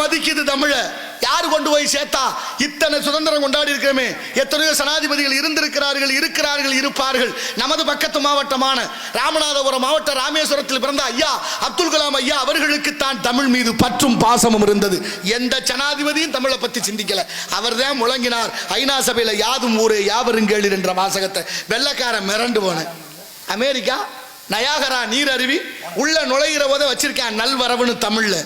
மதிக்குது தமிழ. யாரு கொண்டு போய் சேர்த்தா? இத்தனை சுதந்திரம் கொண்டாடி இருக்கிறோமே, எத்தனையோ சனாதிபதிகள் இருக்கிறார்கள் இருப்பார்கள். நமது பக்கத்து மாவட்டமான ராமநாதபுரம் மாவட்ட ராமேஸ்வரத்தில் பிறந்த ஐயா அப்துல் கலாம் ஐயா அவர்களுக்கு தான் தமிழ் மீது பற்றும் பாசமும் இருந்தது. எந்த ஜனாதிபதியும் தமிழை பத்தி சிந்திக்கல. அவர் தான் முழங்கினார் ஐநா சபையில யாதும் ஊரே யாவரும் கேளீர் என்ற வாசகத்தை. வெள்ளக்காரன் மிரண்டு போன. அமெரிக்கா நயாகரா நீர் அருவி உள்ள நுழைகிற போத வச்சிருக்கேன் நல்வரவுன்னு தமிழ்ல.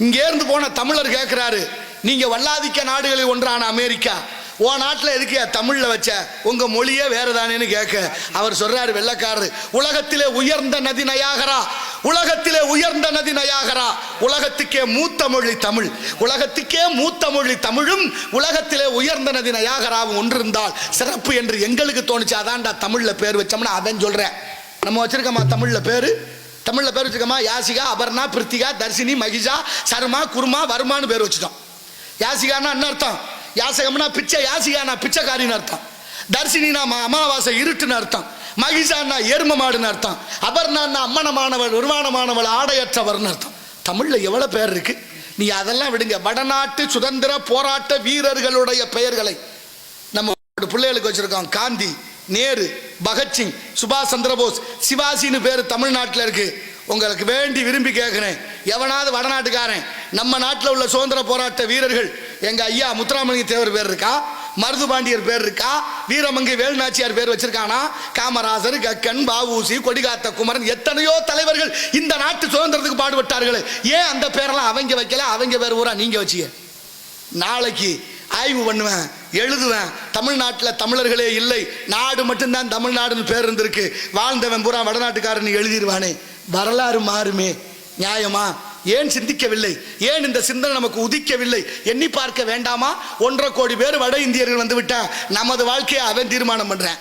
இங்கே இருந்து போன தமிழர் கேட்கிறாரு, நீங்க வல்லாதிக்க நாடுகளில் ஒன்றான அமெரிக்கா, ஓ நாட்டில் எதுக்கு தமிழ்ல வச்ச, உங்க மொழியே வேறுதானேன்னு கேட்க அவர் சொல்றாரு வெள்ளக்காரரு, உலகத்திலே உயர்ந்த நதி நயாகரா, உலகத்திலே உயர்ந்த நதி நயாகரா, உலகத்துக்கே மூத்த மொழி தமிழ், உலகத்துக்கே மூத்த மொழி தமிழும் உலகத்திலே உயர்ந்த நதி நயாகராவும் ஒன்றிருந்தால் சிறப்பு என்று எங்களுக்கு தோணுச்சு. அதான்டா தமிழ்ல பேர் வச்சோம்னா அதான் சொல்றேன். நம்ம வச்சிருக்கோமா தமிழ்ல பேரு வச்சிருக்கோமா? யாசிகா, அபர்ணா, பிருத்திகா, தர்ஷினி, மகிஷா, சர்மா, குர்மா, வர்மான்னு பேர் வச்சுட்டோம். யாசிகானா என்ன அர்த்தம்? யாசகம்னா பிச்சை, யாசிகானா பிச்சைக்காரின்னு அர்த்தம். தர்ஷினினா அமாவாசை இருட்டுன்னு அர்த்தம். மகிஷான்னா எரும மாடுன்னு அர்த்தம். அபர்ணான்னா அம்மனமானவள், நிர்வாணமானவள், ஆடையற்றவர்னு அர்த்தம். தமிழ்ல எவ்வளவு பேர் இருக்கு. நீ அதெல்லாம் விடுங்க. வடநாட்டு சுதந்திர போராட்ட வீரர்களுடைய பெயர்களை நம்ம பிள்ளைகளுக்கு வச்சிருக்கோம். காந்தி, நேரு, பகத்சிங், சுபாஷ் சந்திரபோஸ், சிவாஜின்னு பேர் தமிழ்நாட்டில் இருக்கு. உங்களுக்கு வேண்டி விரும்பி கேட்கிறேன், எவனாவது வடநாட்டுக்காரன் நம்ம நாட்டில் உள்ள சுதந்திர போராட்ட வீரர்கள் எங்க ஐயா முத்துராமலிங்க தேவர் பேர் இருக்கா? மருது பாண்டியர் பேர் இருக்கா? வீரமங்கை வேலுநாச்சியார் பேர் வச்சிருக்கானா? காமராஜர், கக்கன், வஉசி, கொடிகாத்த குமரன், எத்தனையோ தலைவர்கள் இந்த நாட்டு சுதந்திரத்துக்கு பாடுபட்டார்கள். ஏன் அந்த பேரெல்லாம் அவங்க வைக்கல? அவங்க பேர் ஊரா நீங்க வச்சிய. நாளைக்கு ஆய்வு பண்ணுவேன், எழுதுவேன். தமிழ்நாட்டில் தமிழர்களே இல்லை, நாடு மட்டும்தான் தமிழ்நாடுன்னு பேர் இருந்திருக்கு. வாழ்ந்தவன் பூரா வடநாட்டுக்காரன் எழுதிடுவானே. வரலாறு மாறுமே. நியாயமா? ஏன் சிந்திக்கவில்லை? ஏன் இந்த சிந்தனை நமக்கு உதிக்கவில்லை? எண்ணி பார்க்க வேண்டாமா? 1.5 கோடி பேர் வட இந்தியர்கள் வந்து விட்டா நமது வாழ்க்கையை அவன் தீர்மானம் பண்றேன்.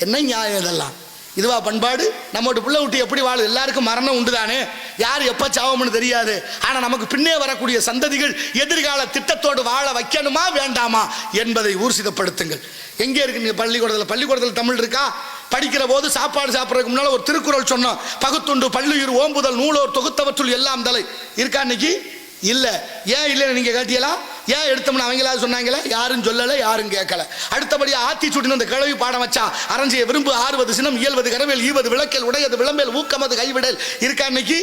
என்ன நியாயம் இதெல்லாம்? இதுவா பண்பாடு? நம்மோட பிள்ளை விட்டு எப்படி வாழு? எல்லாருக்கும் மரணம் உண்டுதானே, யார் எப்ப சாவம்னு தெரியாது. ஆனா நமக்கு பின்னே வரக்கூடிய சந்ததிகள் எதிர்கால திட்டத்தோடு வாழ வைக்கணுமா வேண்டாமா என்பதை ஊர்சிதப்படுத்துங்கள். எங்கே இருக்கு நீங்க பள்ளிக்கூடத்தில் தமிழ் இருக்கா? படிக்கிற போது சாப்பாடு சாப்பிட்றதுக்கு முன்னால ஒரு திருக்குறள் சொன்னோம், பகுத்துண்டு பள்ளியுர் ஓம்புதல் நூலோர் தொகுத்தவற்றுள் எல்லாம் தலை. இருக்கா இன்னைக்கு? இல்ல. ஏன் இல்லைன்னு நீங்க கேட்டீங்களா? ஏன் எடுத்தோம்னு அவங்களாவது சொன்னாங்களா? யாரும் சொல்லல, யாரும் கேட்கல. அடுத்தபடியா ஆத்தி சுட்டின அந்த கிழவி பாடம் வச்சா, அரஞ்சிய விரும்பு, ஆறுவது சினம், இயல்வது கரவேல், ஈவது விளக்கல், உடையது விளம்பேல், ஊக்கமது கைவிடல். இருக்கா இன்னைக்கு?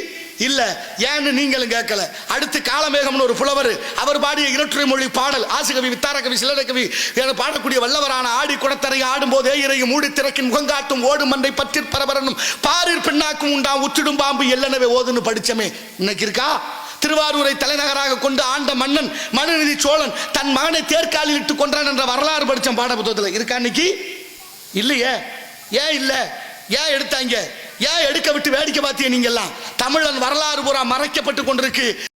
இல்ல. ஏன்னு நீங்களும் கேட்கல. அடுத்து காலமேகம்னு ஒரு புலவர், அவர் பாடிய இரட்டுரை மொழி பாடல், ஆசுகவி, வித்தாரகவி, சிலரகவி பாடக்கூடிய வல்லவரான ஆடி குடத்தரை ஆடும் போதே இறையும் மூடி திறக்கின் முகங்காட்டும் ஓடும் மண்டை பற்றி பரபரனும் பாரிற் பின்னாக்கும் உண்டாம் உற்றிடும் பாம்பு எல்லனவே ஓதுன்னு படிச்சமே. இன்னைக்கு இருக்கா? திருவாரூரை தலைநகராக கொண்டு ஆண்ட மன்னன் மனுநீதி சோழன் தன் மகனை தேர்காலில் இட்டு கொன்றான் என்ற வரலாறு படிச்ச பாட புத்தகத்தில். இருக்கா இன்னைக்கு? இல்லையே. ஏன் இல்ல? ஏன் எடுத்தாங்க? ஏன் எடுக்க விட்டு வேடிக்கை பார்த்திய? நீங்க எல்லாம் தமிழன் வரலாறு பூரா மறைக்கப்பட்டு கொண்டிருக்கு.